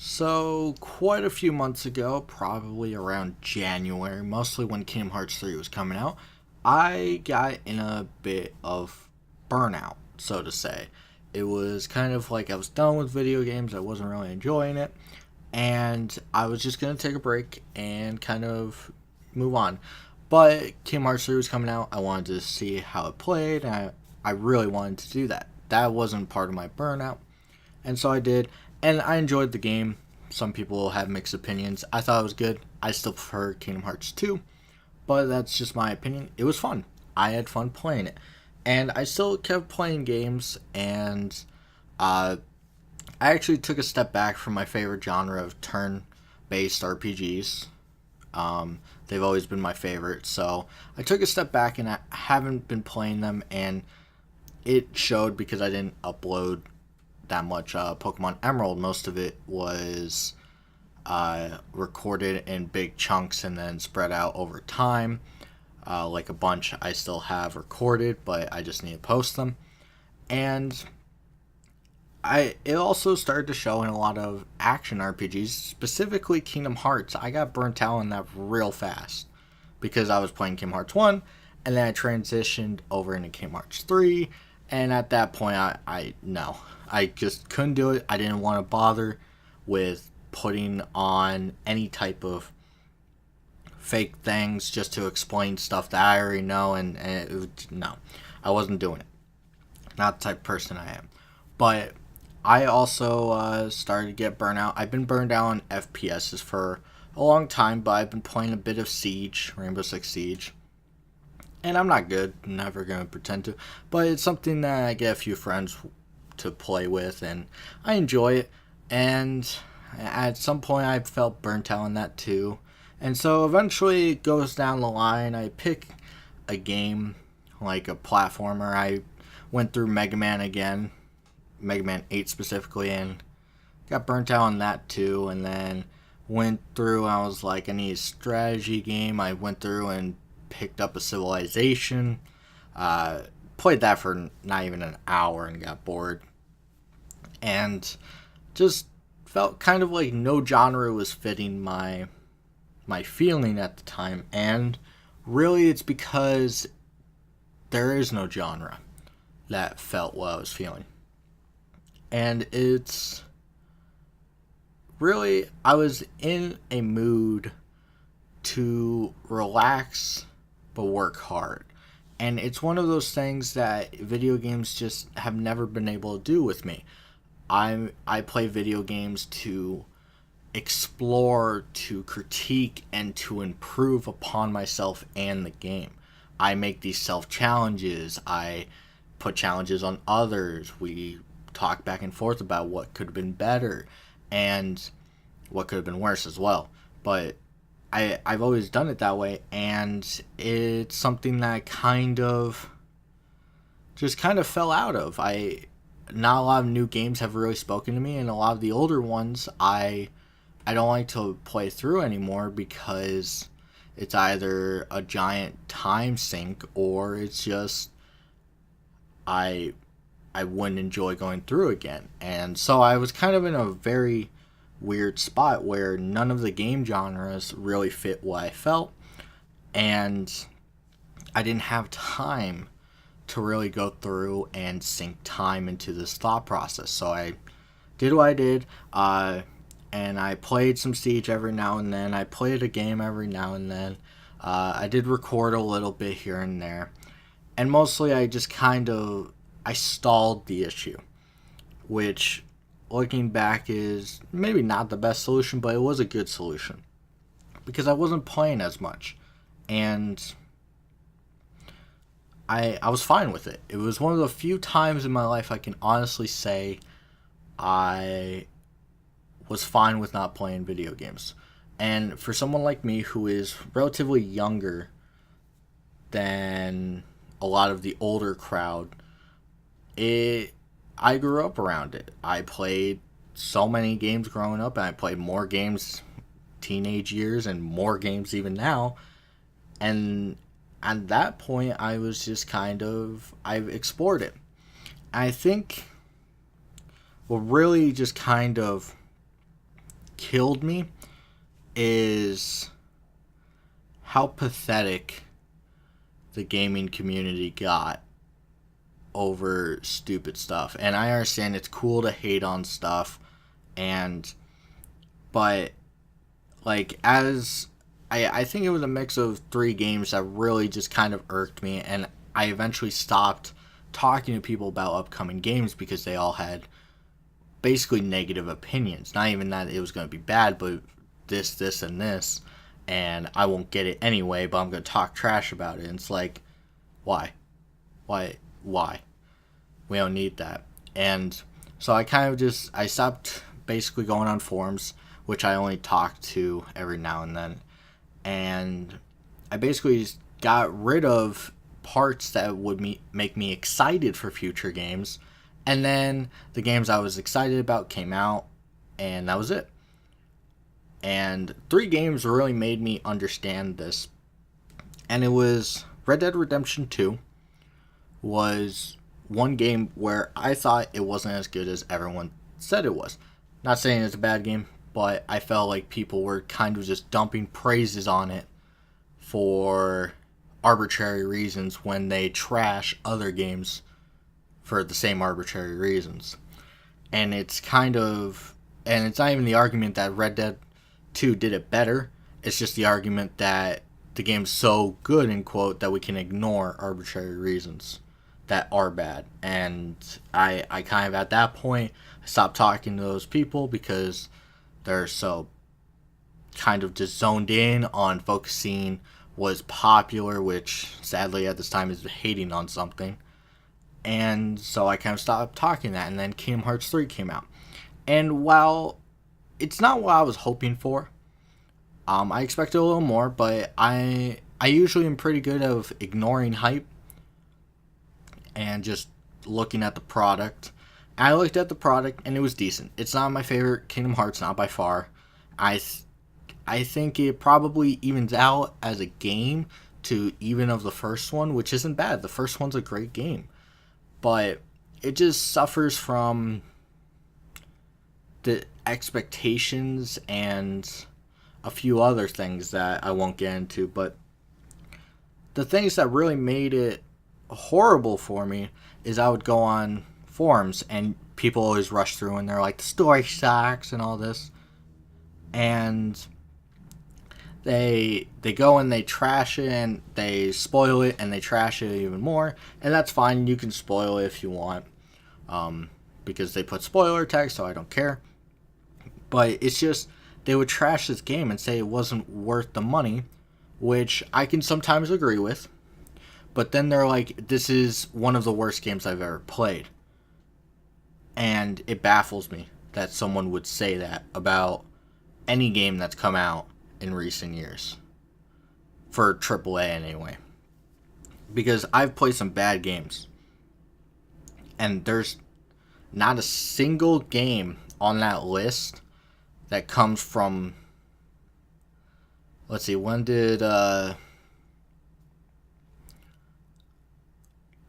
So, quite a few months ago, probably around January, mostly when Kingdom Hearts 3 was coming out, I got in a bit of burnout, so to say. It was kind of like I was done with video games, I wasn't really enjoying it, and I was just going to take a break and kind of move on. But Kingdom Hearts 3 was coming out, I wanted to see how it played, and I really wanted to do that. That wasn't part of my burnout. And so I did, and I enjoyed the game. Some people have mixed opinions. I thought it was good. I still prefer Kingdom Hearts 2, but that's just my opinion. It was fun. I had fun playing it. And I still kept playing games, and I actually took a step back from my favorite genre of turn-based RPGs. They've always been my favorite, so I took a step back and I haven't been playing them, and it showed because I didn't upload that much Pokemon Emerald. Most of it was recorded in big chunks and then spread out over time. Like a bunch I still have recorded, but I just need to post them. And it also started to show in a lot of action RPGs, specifically Kingdom Hearts. I got burnt out on that real fast because I was playing Kingdom Hearts 1, and then I transitioned over into Kingdom Hearts 3, and at that point, I just couldn't do it. I didn't want to bother with putting on any type of fake things just to explain stuff that I already know, no, I wasn't doing it. Not the type of person I am. But I also started to get burnout. I've been burned out on FPSs for a long time, but I've been playing a bit of Siege, Rainbow Six Siege. And I'm not good, I'm never going to pretend to, but it's something that I get a few friends to play with, and I enjoy it. And at some point, I felt burnt out on that too. And so eventually, it goes down the line. I pick a game, like a platformer. I went through Mega Man again, Mega Man 8 specifically, and got burnt out on that too. And then went through, I was like, I need a strategy game. I went through and picked up a Civilization. Played that for not even an hour and got bored. And just felt kind of like no genre was fitting my feeling at the time. And really it's because there is no genre that felt what I was feeling. And it's really, I was in a mood to relax but work hard. And it's one of those things that video games just have never been able to do with me. I play video games to explore, to critique, and to improve upon myself and the game. I make these self-challenges. I put challenges on others. We talk back and forth about what could have been better and what could have been worse as well. But I've always done it that way, and it's something that kind of fell out of. Not a lot of new games have really spoken to me, and a lot of the older ones I don't like to play through anymore because it's either a giant time sink or it's just I wouldn't enjoy going through again. And so I was kind of in a very weird spot where none of the game genres really fit what I felt, and I didn't have time to really go through and sink time into this thought process. So I did what I did, and I played some Siege every now and then. I played a game every now and then. I did record a little bit here and there, and mostly I just I stalled the issue, which looking back is maybe not the best solution, but it was a good solution because I wasn't playing as much, and I was fine with it. It was one of the few times in my life I can honestly say I was fine with not playing video games. And for someone like me who is relatively younger than a lot of the older crowd, I grew up around it. I played so many games growing up, and I played more games teenage years and more games even now. And at that point, I was just I've explored it. I think what really just kind of killed me is how pathetic the gaming community got over stupid stuff. And I understand it's cool to hate on stuff, but like, as I think it was a mix of 3 games that really just kind of irked me, and I eventually stopped talking to people about upcoming games because they all had basically negative opinions. Not even that it was going to be bad, but this, and this, and I won't get it anyway, but I'm going to talk trash about it. And it's like, why? Why? We don't need that. And so I stopped basically going on forums, which I only talk to every now and then. And I basically got rid of parts that would make me excited for future games. And then the games I was excited about came out, and that was it. And 3 games really made me understand this. And it was Red Dead Redemption 2 was one game where I thought it wasn't as good as everyone said it was. Not saying it's a bad game, but I felt like people were kind of just dumping praises on it for arbitrary reasons when they trash other games for the same arbitrary reasons. And it's not even the argument that Red Dead 2 did it better. It's just the argument that the game's so good, in quote, that we can ignore arbitrary reasons that are bad. And I kind of, at that point, I stopped talking to those people because they're so kind of just zoned in on focusing was popular, which sadly at this time is hating on something. And so I kind of stopped talking that, and then Kingdom Hearts 3 came out. And while it's not what I was hoping for, I expected a little more, but I usually am pretty good of ignoring hype and just looking at the product. I looked at the product, and it was decent. It's not my favorite Kingdom Hearts, not by far. I think it probably evens out as a game to even of the first one, which isn't bad. The first one's a great game. But it just suffers from the expectations and a few other things that I won't get into. But the things that really made it horrible for me is I would go on forums and people always rush through and they're like, the story sucks and all this. And they go and they trash it and they spoil it and they trash it even more. And that's fine. You can spoil it if you want. Because they put spoiler tags, so I don't care. But it's just, they would trash this game and say it wasn't worth the money, which I can sometimes agree with. But then they're like, this is one of the worst games I've ever played. And it baffles me that someone would say that about any game that's come out in recent years. For AAA anyway. Because I've played some bad games. And there's not a single game on that list that comes from... Let's see, when did...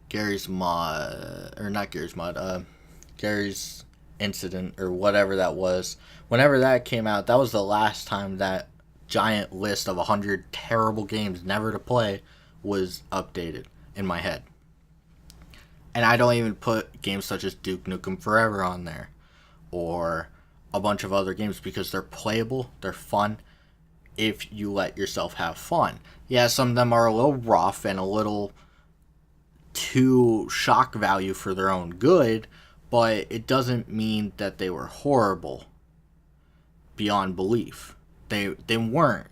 Gary's mod, or not Gary's mod, Gary's incident, or whatever that was. Whenever that came out, that was the last time that giant list of 100 terrible games never to play was updated in my head. And I don't even put games such as Duke Nukem Forever on there, or a bunch of other games, because they're playable, they're fun, if you let yourself have fun. Yeah, some of them are a little rough and a little too shock value for their own good, but it doesn't mean that they were horrible beyond belief. They weren't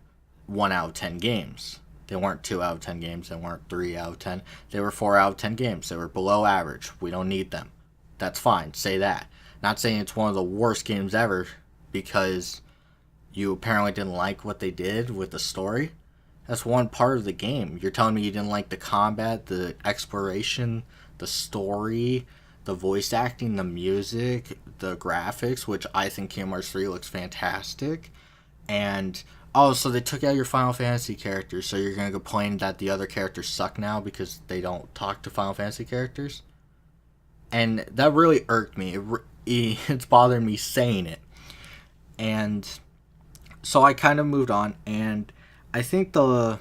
1 out of 10 games. They weren't 2 out of 10 games. They weren't 3 out of 10. They were 4 out of 10 games. They were below average. We don't need them. That's fine. Say that. Not saying it's one of the worst games ever because you apparently didn't like what they did with the story. That's one part of the game. You're telling me you didn't like the combat, the exploration, the story, the voice acting, the music, the graphics, which I think Kingdom Hearts 3 looks fantastic. And, oh, so they took out your Final Fantasy characters, so you're going to complain that the other characters suck now because they don't talk to Final Fantasy characters? And that really irked me. It's bothering me saying it. And So I kind of moved on, and I think the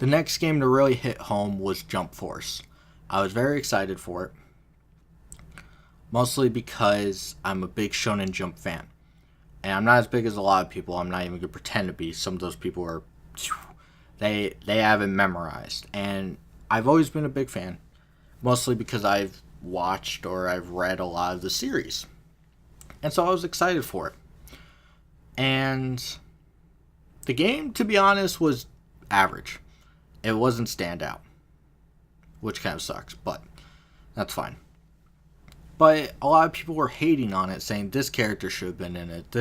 next game to really hit home was Jump Force. I was very excited for it, mostly because I'm a big Shonen Jump fan. And I'm not as big as a lot of people. I'm not even going to pretend to be. Some of those people are, they have it memorized. And I've always been a big fan, mostly because I've watched or I've read a lot of the series. And so I was excited for it. And the game, to be honest, was average. It wasn't standout, which kind of sucks, but that's fine. But a lot of people were hating on it, saying this character should have been in it.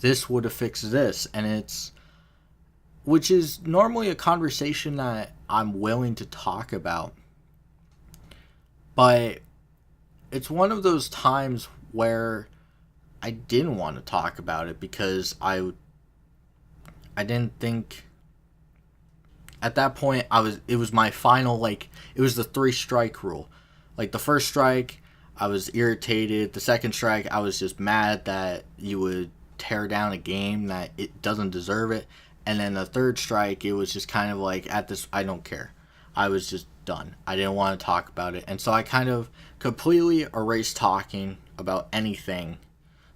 This would have fixed this. Which is normally a conversation that I'm willing to talk about. But it's one of those times where I didn't want to talk about it because I didn't think at that point it was my final, like, it was the 3-strike rule. Like, the first strike, I was irritated. The second strike, I was just mad that you would tear down a game that it doesn't deserve it. And then the third strike, it was just kind of like, at this, I don't care. I was just done. I didn't want to talk about it. And so I kind of completely erased talking about anything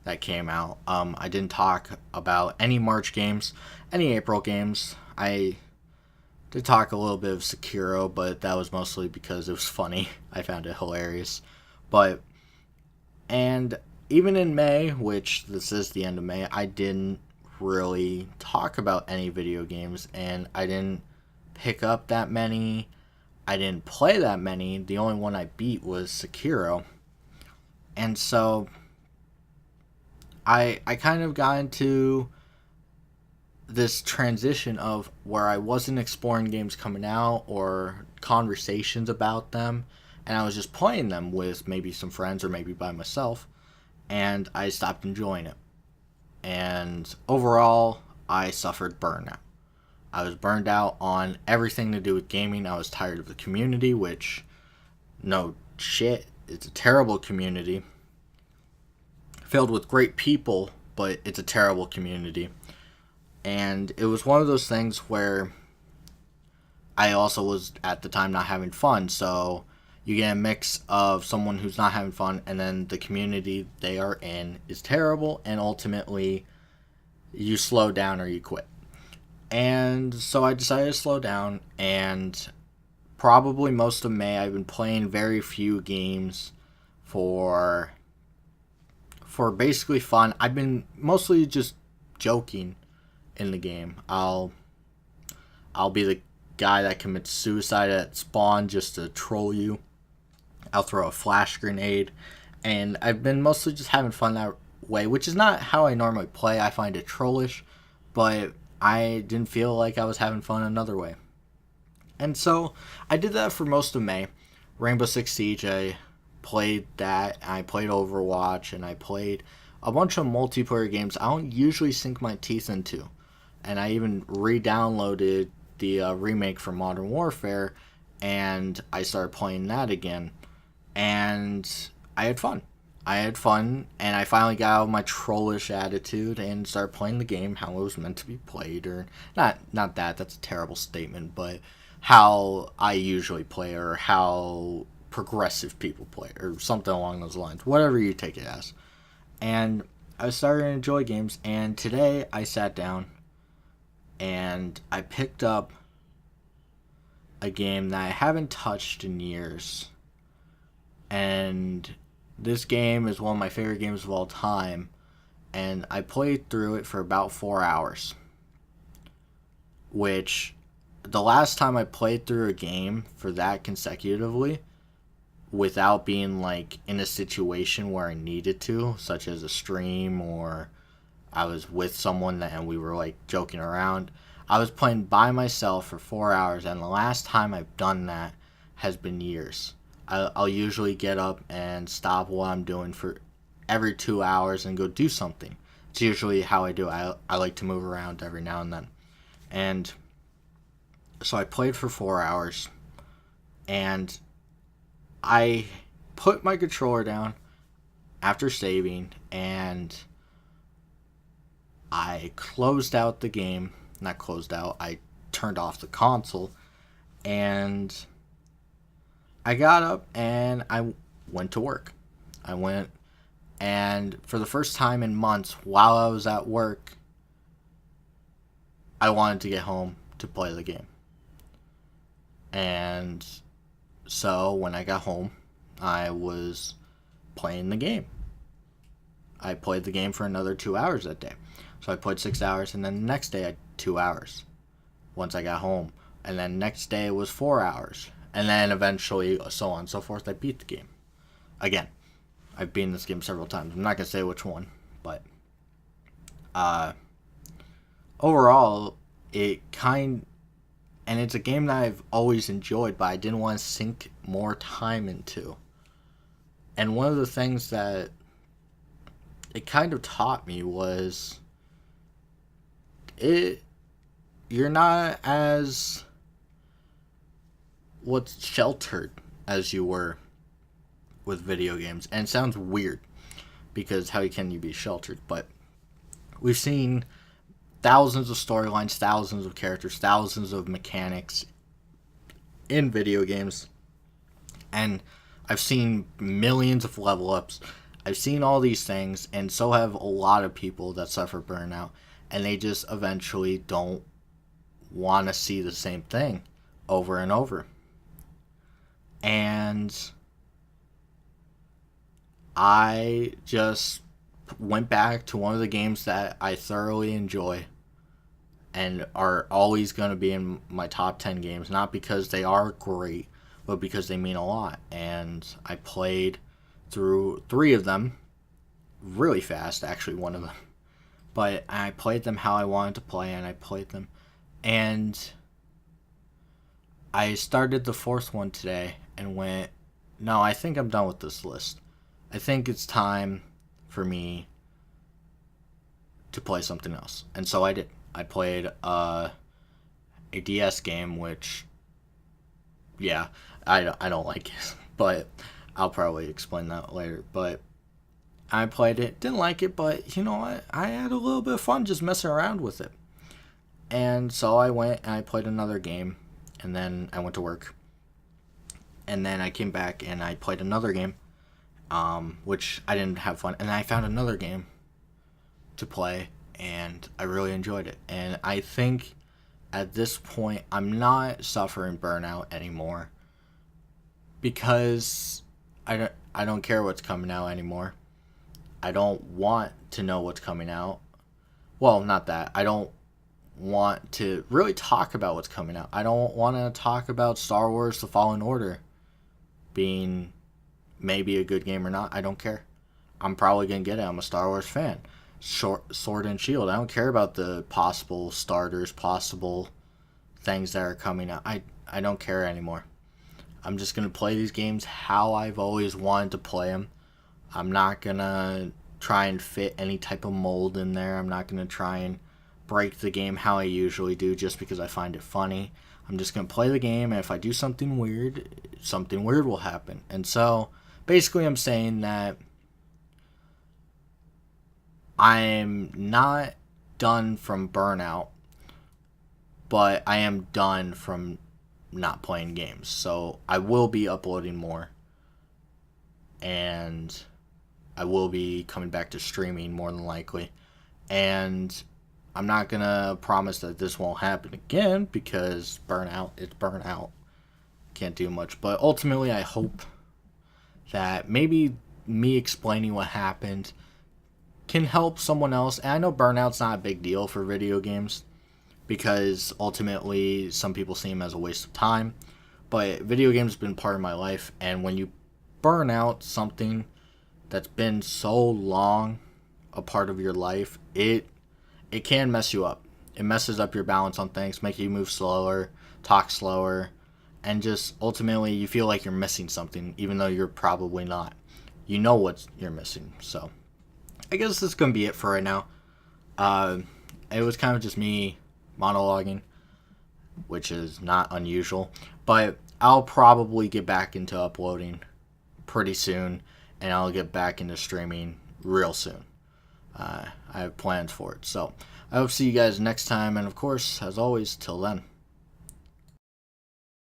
that came out. I didn't talk about any March games, any April games. I did talk a little bit of Sekiro, but that was mostly because it was funny. I found it hilarious. And even in May, which this is the end of May, I didn't really talk about any video games, and I didn't pick up that many. I didn't play that many. The only one I beat was Sekiro. And so I kind of got into this transition of where I wasn't exploring games coming out or conversations about them, and I was just playing them with maybe some friends or maybe by myself, and I stopped enjoying it. And overall, I suffered burnout. I was burned out on everything to do with gaming. I was tired of the community, which, no shit, it's a terrible community. Filled with great people, but it's a terrible community. And it was one of those things where I also was at the time not having fun, so you get a mix of someone who's not having fun, and then the community they are in is terrible, and ultimately you slow down or you quit. And so I decided to slow down, and probably most of May I've been playing very few games for basically fun. I've been mostly just joking in the game. I'll be the guy that commits suicide at spawn just to troll you. I'll throw a flash grenade, and I've been mostly just having fun that way, which is not how I normally play. I find it trollish, but I didn't feel like I was having fun another way. And so I did that for most of May. Rainbow Six Siege, I played that, I played Overwatch, and I played a bunch of multiplayer games I don't usually sink my teeth into. And I even re-downloaded the remake for Modern Warfare, and I started playing that again. And I had fun. And I finally got out of my trollish attitude and started playing the game how it was meant to be played, or not that, that's a terrible statement, but how I usually play, or how progressive people play, or something along those lines, whatever you take it as. And I started to enjoy games, and today I sat down and I picked up a game that I haven't touched in years. And this game is one of my favorite games of all time. And I played through it for about 4 hours. Which, the last time I played through a game for that consecutively, without being like in a situation where I needed to, such as a stream, or I was with someone and we were like joking around, I was playing by myself for 4 hours, and the last time I've done that has been years. I'll usually get up and stop what I'm doing for every 2 hours and go do something. It's usually how I do it. I like to move around every now and then. And so I played for 4 hours, and I put my controller down after saving, and I closed out the game. Not closed out, I turned off the console. And I got up and I went to work. I went, and for the first time in months, while I was at work, I wanted to get home to play the game. And so when I got home, I was playing the game. I played the game for another 2 hours that day. So I played 6 hours, and then the next day I had 2 hours once I got home. And then next day it was 4 hours. And then eventually, so on and so forth, I beat the game. Again, I've beaten this game several times. I'm not going to say which one, but overall, and it's a game that I've always enjoyed, but I didn't want to sink more time into. And one of the things that it kind of taught me was you're not as sheltered as you were with video games. And it sounds weird, because how can you be sheltered? But we've seen thousands of storylines, thousands of characters, thousands of mechanics in video games. And I've seen millions of level ups. I've seen all these things, and so have a lot of people that suffer burnout, and they just eventually don't want to see the same thing over and over. And I just went back to one of the games that I thoroughly enjoy and are always going to be in my top 10 games, not because they are great, but because they mean a lot. And I played through 3 of them really fast, actually one of them. But I played them how I wanted to play, and I played them. And I started the 4th one today and went, no, I think I'm done with this list. I think it's time for me to play something else. And so I did. I played a DS game, which, yeah, I don't like it, but I'll probably explain that later. But I played it, didn't like it, but you know what? I had a little bit of fun just messing around with it. And so I went and I played another game, and then I went to work. And then I came back and I played another game, which I didn't have fun. And I found another game to play, and I really enjoyed it. And I think at this point, I'm not suffering burnout anymore, because I don't care what's coming out anymore. I don't want to know what's coming out. Well, not that. I don't want to really talk about what's coming out. I don't want to talk about Star Wars The Fallen Order being maybe a good game or not. I don't care. I'm probably going to get it. I'm a Star Wars fan. Sword and Shield. I don't care about the possible starters, possible things that are coming out. I don't care anymore. I'm just going to play these games how I've always wanted to play them. I'm not going to try and fit any type of mold in there. I'm not going to try and break the game how I usually do just because I find it funny. I'm just going to play the game, and if I do something weird will happen. And so, basically I'm saying that I'm not done from burnout, but I am done from not playing games. So I will be uploading more, and I will be coming back to streaming more than likely. And I'm not going to promise that this won't happen again, because burnout is burnout. Can't do much. But ultimately, I hope that maybe me explaining what happened can help someone else. And I know burnout's not a big deal for video games, because ultimately some people see them as a waste of time. But video games have been part of my life, and when you burn out something that's been so long a part of your life, it can mess you up. It messes up your balance on things, make you move slower, talk slower, and just ultimately you feel like you're missing something, even though you're probably not. You know what you're missing. So I guess this is going to be it for right now. It was kind of just me monologuing, which is not unusual, but I'll probably get back into uploading pretty soon, and I'll get back into streaming real soon. I have plans for it. So I hope to see you guys next time. And of course, as always, till then.